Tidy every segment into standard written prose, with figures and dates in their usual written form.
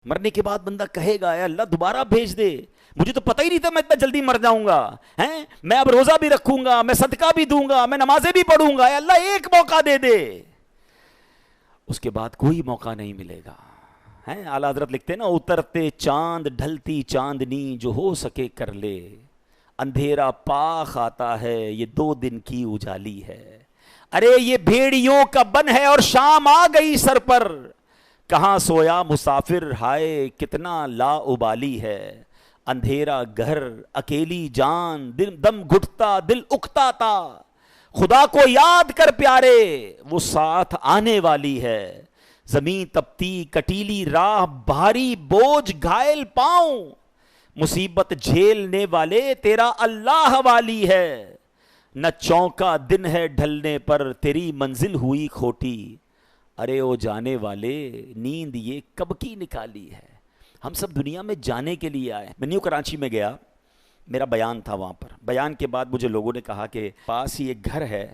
مرنے کے بعد بندہ کہے گا اے اللہ دوبارہ بھیج دے، مجھے تو پتہ ہی نہیں تھا میں اتنا جلدی مر جاؤں گا، ہیں میں اب روزہ بھی رکھوں گا، میں صدقہ بھی دوں گا، میں نمازیں بھی پڑھوں گا، اے اللہ ایک موقع دے دے۔ اس کے بعد کوئی موقع نہیں ملے گا۔ ہیں اعلیٰ حضرت لکھتے ہیں نا، اترتے چاند ڈھلتی چاندنی جو ہو سکے کر لے، اندھیرا پاک آتا ہے یہ 2 دن کی اجالی ہے۔ ارے یہ بھیڑیوں کا بن ہے اور شام آ گئی سر پر، کہاں سویا مسافر ہائے کتنا لا ابالی ہے۔ اندھیرا گھر اکیلی جان دم گھٹتا دل اکتا تا، خدا کو یاد کر پیارے وہ ساتھ آنے والی ہے۔ زمین تپتی کٹیلی راہ بھاری بوجھ گھائل پاؤں، مصیبت جھیلنے والے تیرا اللہ والی ہے۔ نہ چونکا دن ہے ڈھلنے پر تیری منزل ہوئی کھوٹی، ارے او جانے والے نیند یہ کب کی نکالی ہے۔ ہم سب دنیا میں جانے کے لیے آئے۔ میں نیو کراچی میں گیا، میرا بیان تھا وہاں پر۔ بیان کے بعد مجھے لوگوں نے کہا کہ پاس ہی ایک گھر ہے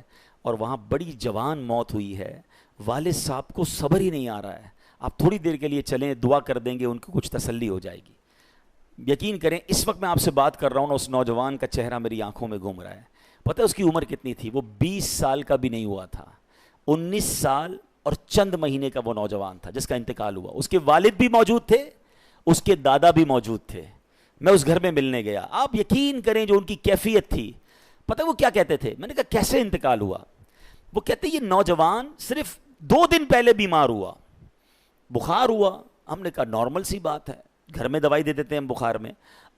اور وہاں بڑی جوان موت ہوئی ہے، والد صاحب کو صبر ہی نہیں آ رہا ہے، آپ تھوڑی دیر کے لیے چلیں دعا کر دیں گے ان کو کچھ تسلی ہو جائے گی۔ یقین کریں اس وقت میں آپ سے بات کر رہا ہوں نا، اس نوجوان کا چہرہ میری آنکھوں میں گھوم رہا ہے۔ پتہ ہے اس کی عمر کتنی تھی؟ وہ 20 سال کا بھی نہیں ہوا تھا، 19 سال اور چند مہینے کا وہ نوجوان تھا جس کا انتقال ہوا۔ اس کے والد بھی موجود تھے، اس کے دادا بھی موجود تھے۔ میں اس گھر میں ملنے گیا، آپ یقین کریں جو ان کی کیفیت تھی، پتہ وہ کیا کہتے تھے؟ میں نے کہا کیسے انتقال ہوا؟ وہ کہتے یہ نوجوان صرف 2 دن پہلے بیمار ہوا، بخار ہوا۔ ہم نے کہا نارمل سی بات ہے، گھر میں دوائی دے دیتے ہیں ہم بخار میں۔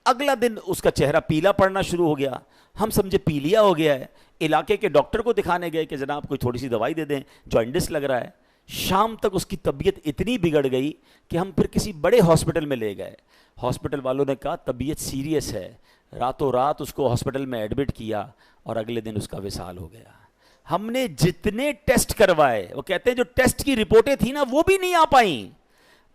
اگلا دن اس کا چہرہ پیلا پڑنا شروع ہو گیا، ہم سمجھے پیلیا ہو گیا ہے، علاقے کے ڈاکٹر کو دکھانے گئے کہ جناب کوئی تھوڑی سی دوائی دے دیں، جوائنٹس لگ رہا ہے۔ شام تک اس کی طبیعت اتنی بگڑ گئی کہ ہم پھر کسی بڑے ہاسپٹل میں لے گئے۔ ہاسپٹل والوں نے کہا طبیعت سیریس ہے، راتوں رات اس کو ہاسپٹل میں ایڈمٹ کیا اور اگلے دن اس کا وصال ہو گیا۔ ہم نے جتنے ٹیسٹ کروائے، وہ کہتے ہیں جو ٹیسٹ کی رپورٹیں تھیں نا وہ بھی نہیں آ پائیں۔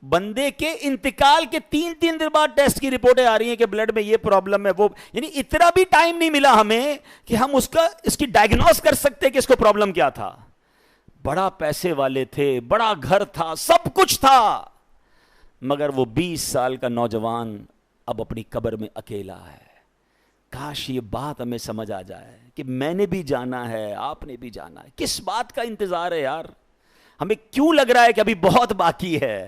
بندے کے انتقال کے 3 دن بعد ٹیسٹ کی رپورٹیں آ رہی ہیں کہ بلڈ میں یہ پرابلم ہے، وہ یعنی اتنا بھی ٹائم نہیں ملا ہمیں کہ ہم اس کی ڈائگنوز کر سکتے کہ اس کو پرابلم کیا تھا۔ بڑا پیسے والے تھے، بڑا گھر تھا، سب کچھ تھا، مگر وہ 20 سال کا نوجوان اب اپنی قبر میں اکیلا ہے۔ کاش یہ بات ہمیں سمجھ آ جائے کہ میں نے بھی جانا ہے، آپ نے بھی جانا ہے۔ کس بات کا انتظار ہے یار؟ ہمیں کیوں لگ رہا ہے کہ ابھی بہت باقی ہے؟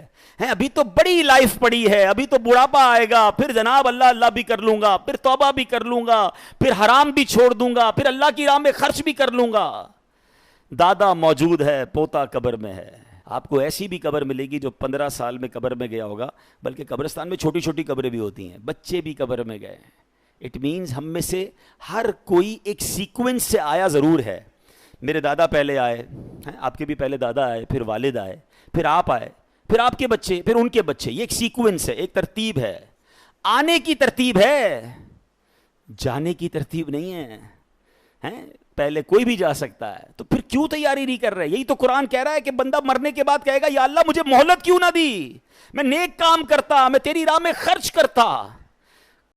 ابھی تو بڑی لائف پڑی ہے، ابھی تو بڑھاپا آئے گا، پھر جناب اللہ اللہ بھی کر لوں گا، پھر توبہ بھی کر لوں گا، پھر حرام بھی چھوڑ دوں گا، پھر اللہ کی راہ میں خرچ بھی کر لوں گا۔ دادا موجود ہے، پوتا قبر میں ہے۔ آپ کو ایسی بھی قبر ملے گی جو 15 سال میں قبر میں گیا ہوگا، بلکہ قبرستان میں چھوٹی چھوٹی قبریں بھی ہوتی ہیں، بچے بھی قبر میں گئے۔ اٹ مینز ہم میں سے ہر کوئی ایک سیکوینس سے آیا ضرور ہے۔ میرے دادا پہلے آئے، آپ کے بھی پہلے دادا آئے، پھر والد آئے، پھر آپ آئے، پھر آپ کے بچے، پھر ان کے بچے۔ یہ ایک سیکوینس ہے، ایک ترتیب ہے۔ آنے کی ترتیب ہے، جانے کی ترتیب نہیں ہے۔ پہلے کوئی بھی جا سکتا ہے، تو پھر کیوں تیاری نہیں کر رہے؟ یہی تو قرآن کہہ رہا ہے کہ بندہ مرنے کے بعد کہے گا یا اللہ مجھے مہلت کیوں نہ دی، میں نیک کام کرتا، میں تیری راہ میں خرچ کرتا۔